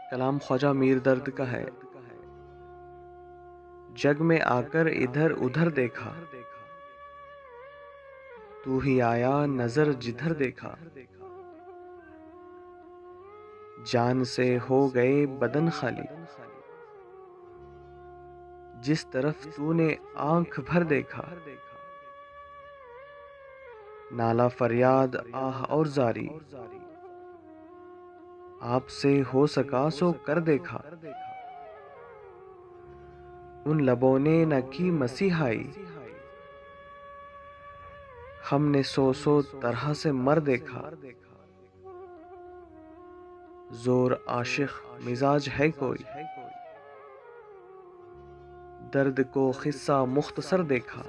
कलाम ख्वाजा मीर दर्द का है। जग में आकर इधर उधर देखा, तू ही आया नजर जिधर देखा। जान से हो गए बदन खाली, जिस तरफ तूने आंख भर देखा। नाला फरियाद आह और जारी, आपसे हो सका सो कर देखा। उन लबों ने न की मसीहाई, हमने सौ तरह से मर देखा। जोर आशिक मिजाज है कोई, दर्द को खिस्सा मुख्तसर देखा।